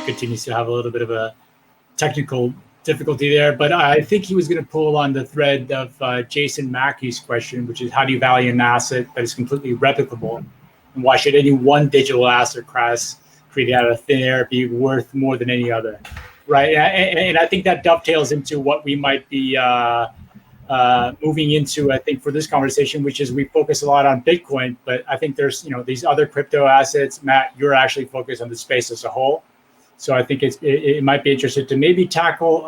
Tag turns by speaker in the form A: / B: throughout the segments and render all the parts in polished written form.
A: Matt continues to have a little bit of a technical difficulty there, but I think he was going to pull on the thread of Jason Mackey's question, which is how do you value an asset that is completely replicable, and why should any one digital asset class created out of thin air be worth more than any other, right? And I think that dovetails into what we might be moving into, I think, for this conversation, which is we focus a lot on Bitcoin, but I think there's these other crypto assets. Matt, you're actually focused on the space as a whole. So I think it might be interesting to maybe tackle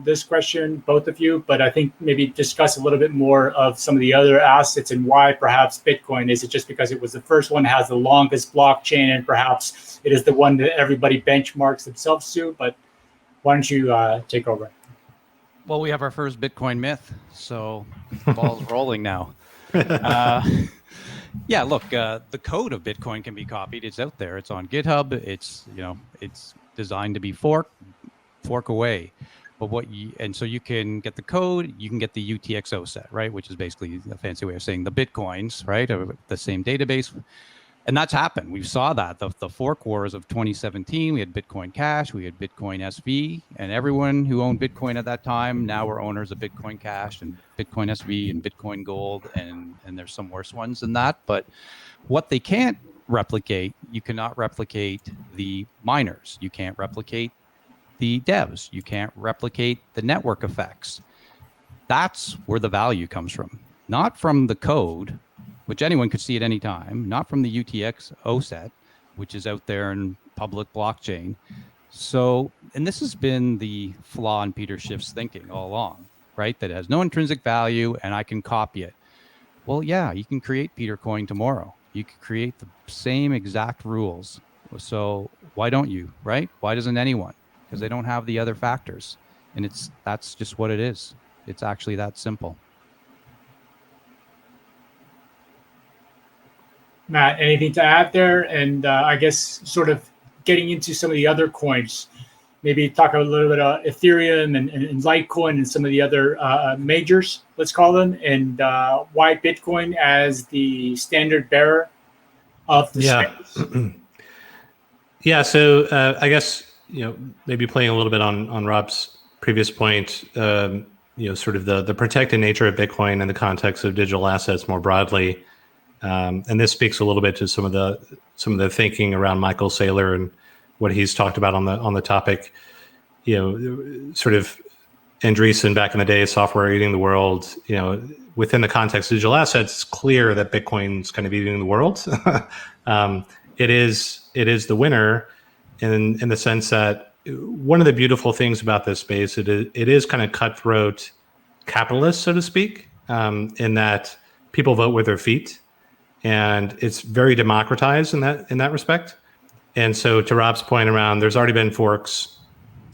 A: this question, both of you, but I think maybe discuss a little bit more of some of the other assets and why perhaps Bitcoin. Is it just because it was the first one, has the longest blockchain, and perhaps it is the one that everybody benchmarks themselves to? But why don't you take over?
B: Well, we have our first Bitcoin myth, so the ball's rolling now. Yeah, look, the code of Bitcoin can be copied. It's out there. It's on GitHub. It's it's designed to be fork away. But so you can get the code. You can get the UTXO set, right, which is basically a fancy way of saying the Bitcoins, right, or the same database. And that's happened. We saw that the fork wars of 2017. We had Bitcoin Cash, we had Bitcoin SV, and everyone who owned Bitcoin at that time now were owners of Bitcoin Cash and Bitcoin SV and Bitcoin Gold, and there's some worse ones than that. But what they can't replicate, you cannot replicate the miners. You can't replicate the devs. You can't replicate the network effects. That's where the value comes from, not from the code, which anyone could see at any time, not from the UTXO set, which is out there in public blockchain. So, and this has been the flaw in Peter Schiff's thinking all along, right? That it has no intrinsic value and I can copy it. Well, yeah, you can create Peter Coin tomorrow. You can create the same exact rules. So why don't you, right? Why doesn't anyone? Because they don't have the other factors. And that's just what it is. It's actually that simple.
A: Matt, anything to add there? And I guess sort of getting into some of the other coins, maybe talk a little bit about Ethereum and Litecoin and some of the other majors, let's call them, and why Bitcoin as the standard bearer of the space.
C: Yeah, so I guess, maybe playing a little bit on Rob's previous point, sort of the protected nature of Bitcoin in the context of digital assets more broadly. And this speaks a little bit to some of the thinking around Michael Saylor and what he's talked about on the topic. Sort of Andreessen back in the day, software eating the world. Within the context of digital assets, it's clear that Bitcoin's kind of eating the world. It is the winner in the sense that one of the beautiful things about this space, it is kind of cutthroat capitalist, so to speak, in that people vote with their feet. And it's very democratized in that respect. And so to Rob's point around, there's already been forks.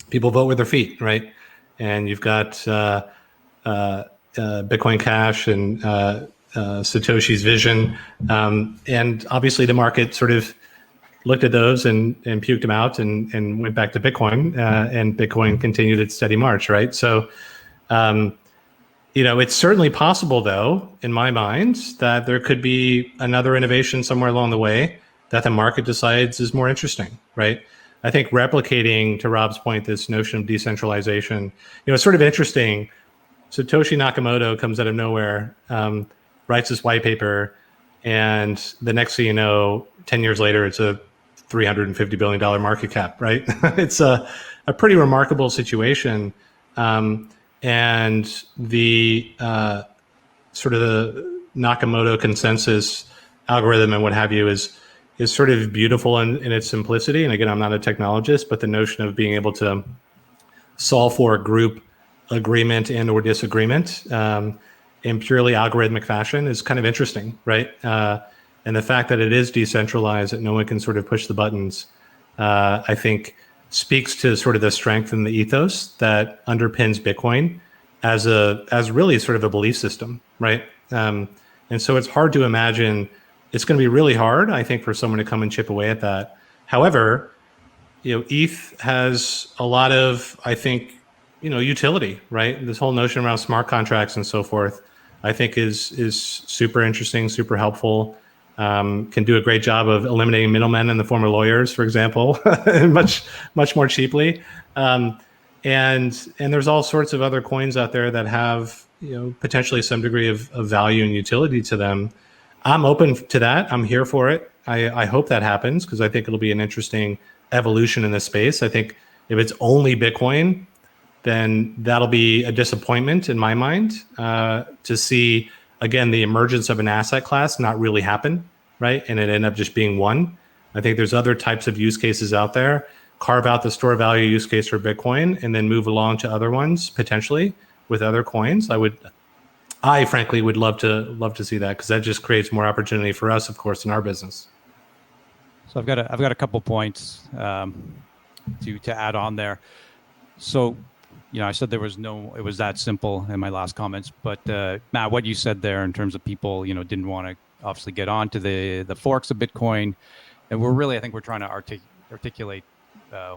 C: People vote with their feet, right? And you've got Bitcoin Cash and Satoshi's vision. And obviously the market sort of looked at those and puked them out and went back to Bitcoin. And Bitcoin continued its steady march, right? So it's certainly possible, though, in my mind, that there could be another innovation somewhere along the way that the market decides is more interesting, right? I think replicating, to Rob's point, this notion of decentralization, it's sort of interesting. Satoshi Nakamoto comes out of nowhere, writes this white paper, and the next thing you know, 10 years later, it's a $350 billion market cap, right? It's a pretty remarkable situation. And the sort of the Nakamoto consensus algorithm and what have you is sort of beautiful in its simplicity. And again, I'm not a technologist, but the notion of being able to solve for a group agreement and or disagreement in purely algorithmic fashion is kind of interesting, right? And the fact that it is decentralized, that no one can sort of push the buttons, I think speaks to sort of the strength and the ethos that underpins Bitcoin as really sort of a belief system, right? And so it's hard to imagine. It's going to be really hard, I think, for someone to come and chip away at that. However, ETH has a lot of, I think, utility, right? This whole notion around smart contracts and so forth, I think is super interesting, super helpful. can do a great job of eliminating middlemen in the form of lawyers, for example, much more cheaply. And there's all sorts of other coins out there that have, potentially some degree of value and utility to them. I'm open to that. I'm here for it. I hope that happens, because I think it'll be an interesting evolution in this space. I think if it's only Bitcoin, then that'll be a disappointment in my mind, to see, again, the emergence of an asset class not really happen, right? And it end up just being one. I think there's other types of use cases out there. Carve out the store value use case for Bitcoin and then move along to other ones potentially with other coins. I frankly would love to see that, because that just creates more opportunity for us, of course, in our business.
B: So I've got a couple points to add on there. So, I said it was that simple in my last comments, but Matt, what you said there in terms of people, didn't want to obviously get onto the forks of Bitcoin, and I think we're trying to articulate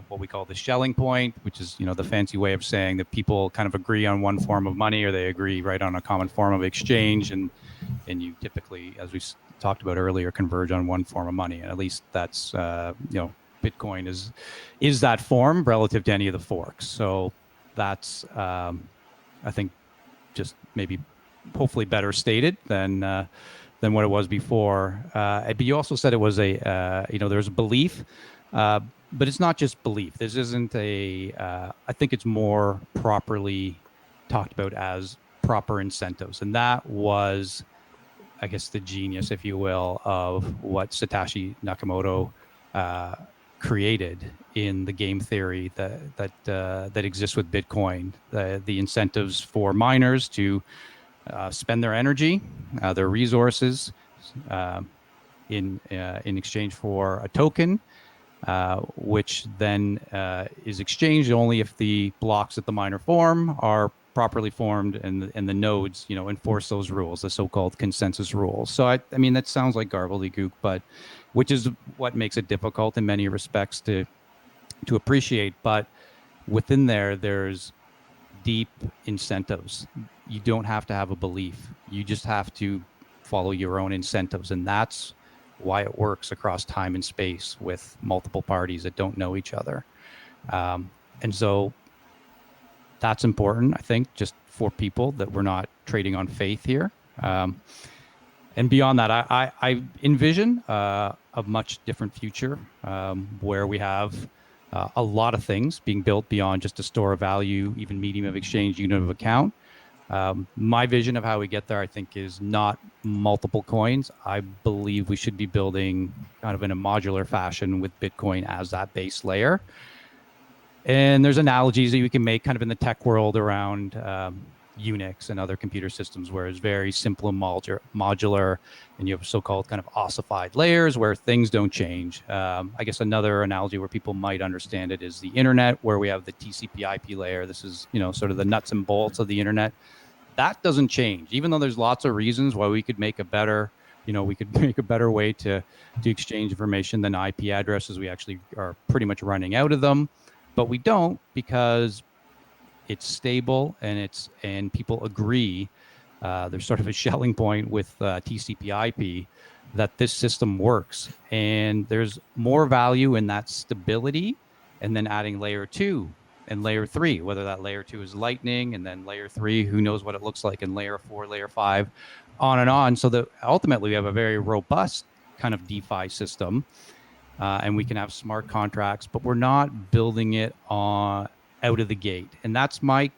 B: what we call the shelling point, which is, the fancy way of saying that people kind of agree on one form of money, or they agree right on a common form of exchange, and you typically, as we talked about earlier, converge on one form of money, and at least that's Bitcoin is that form relative to any of the forks. So that's I think just maybe hopefully better stated than what it was before. But you also said it was there's a belief, but it's not just belief. This isn't I think it's more properly talked about as proper incentives, and that was, I guess, the genius, if you will, of what Satoshi Nakamoto created in the game theory that exists with Bitcoin. The incentives for miners to spend their energy, their resources, in exchange for a token, which then is exchanged only if the blocks that the miner form are properly formed, and the nodes, enforce those rules, the so-called consensus rules. So I mean, that sounds like gobbledygook, but which is what makes it difficult in many respects to appreciate. But within there's deep incentives. You don't have to have a belief. You just have to follow your own incentives, and that's why it works across time and space with multiple parties that don't know each other. And so that's important, I think, just for people, that we're not trading on faith here. And beyond that, I envision a much different future, where we have a lot of things being built beyond just a store of value, even medium of exchange, unit of account. My vision of how we get there, I think, is not multiple coins. I believe we should be building kind of in a modular fashion with Bitcoin as that base layer. And there's analogies that you can make kind of in the tech world around Unix and other computer systems, where it's very simple and modular, and you have so-called kind of ossified layers where things don't change. I guess another analogy where people might understand it is the internet, where we have the TCP/IP layer. This is, sort of the nuts and bolts of the internet. That doesn't change, even though there's lots of reasons why we could make a better way to exchange information than IP addresses. We actually are pretty much running out of them, but we don't, because it's stable and people agree. There's sort of a shelling point with TCP/IP that this system works, and there's more value in that stability, and then adding layer 2 and layer 3, whether that layer 2 is Lightning, and then layer 3, who knows what it looks like, in layer 4, layer 5, on and on, so that ultimately we have a very robust kind of DeFi system, and we can have smart contracts, but we're not building it out of the gate. And that's my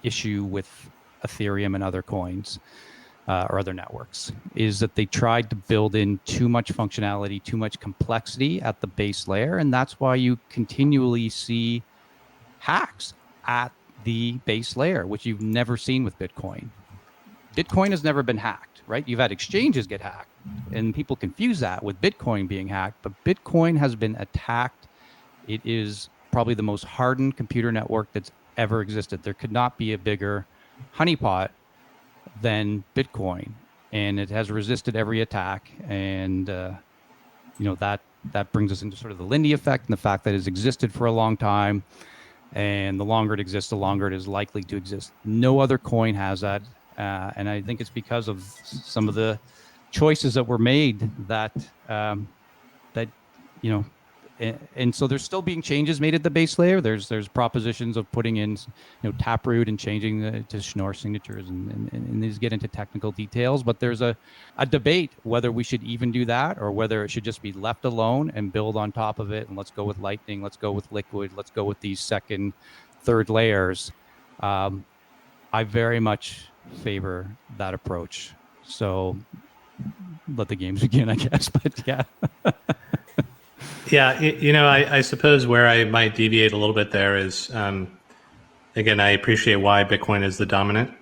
B: issue with Ethereum and other coins, or other networks, is that they tried to build in too much functionality, too much complexity at the base layer. And that's why you continually see hacks at the base layer, which you've never seen with Bitcoin. Bitcoin has never been hacked, right? You've had exchanges get hacked, and people confuse that with Bitcoin being hacked, but Bitcoin has been attacked. It is probably the most hardened computer network that's ever existed. There could not be a bigger honeypot than Bitcoin, and it has resisted every attack. And that brings us into sort of the Lindy effect, and the fact that it's existed for a long time, and the longer it exists, the longer it is likely to exist. No other coin has that, and I think it's because of some of the choices that were made that that you know. And so there's still being changes made at the base layer. There's propositions of putting in, Taproot and changing to Schnorr signatures, and these get into technical details. But there's a debate whether we should even do that or whether it should just be left alone and build on top of it. And let's go with Lightning. Let's go with Liquid. Let's go with these second, third layers. I very much favor that approach. So let the games begin, I guess. But yeah.
C: Yeah, I suppose where I might deviate a little bit there is, again, I appreciate why Bitcoin is the dominant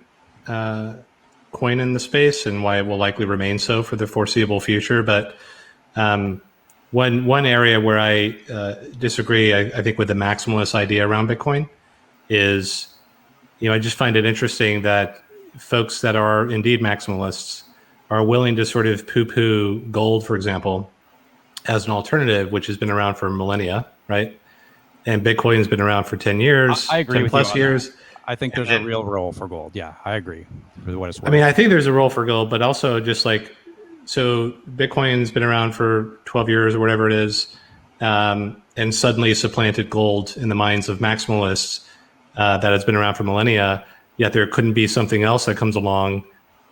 C: coin in the space and why it will likely remain so for the foreseeable future. But one area where I disagree, I think, with the maximalist idea around Bitcoin is, I just find it interesting that folks that are indeed maximalists are willing to sort of poo-poo gold, for example, as an alternative, which has been around for millennia, right? And Bitcoin's been around for 10 years,
B: I agree
C: 10
B: with
C: plus
B: you on
C: years.
B: That. I think there's a real role for gold. Yeah, I agree. For what it's worth.
C: I mean, I think there's a role for gold, but also just like, so Bitcoin's been around for 12 years or whatever it is, and suddenly supplanted gold in the minds of maximalists that has been around for millennia, yet there couldn't be something else that comes along,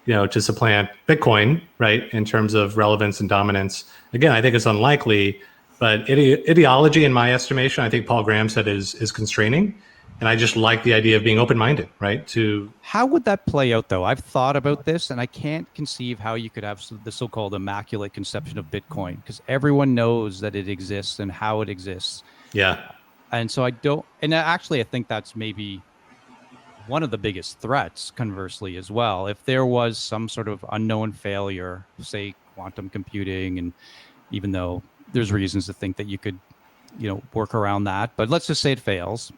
C: to supplant Bitcoin, right, in terms of relevance and dominance. Again, I think it's unlikely, but ideology, in my estimation, I think Paul Graham said is constraining. And I just like the idea of being open-minded, right?
B: How would that play out, though? I've thought about this, and I can't conceive how you could have the so-called immaculate conception of Bitcoin, because everyone knows that it exists and how it exists.
C: Yeah.
B: And so I don't, and actually I think that's maybe one of the biggest threats, conversely, as well. If there was some sort of unknown failure, say quantum computing, and even though there's reasons to think that you could, work around that, but let's just say it fails.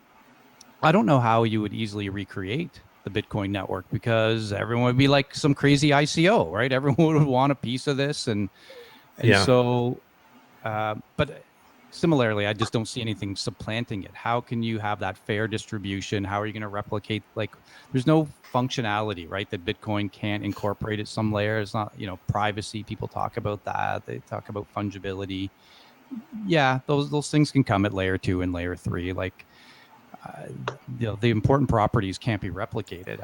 B: I don't know how you would easily recreate the Bitcoin network, because everyone would be like some crazy ICO, right? Everyone would want a piece of this. And
C: Yeah.
B: so, but similarly, I just don't see anything supplanting it. How can you have that fair distribution? How are you going to replicate? Like, there's no functionality, right, that Bitcoin can't incorporate at some layer. It's not, privacy. People talk about that. They talk about fungibility. Yeah, those things can come at layer 2 and layer 3. Like, the important properties can't be replicated.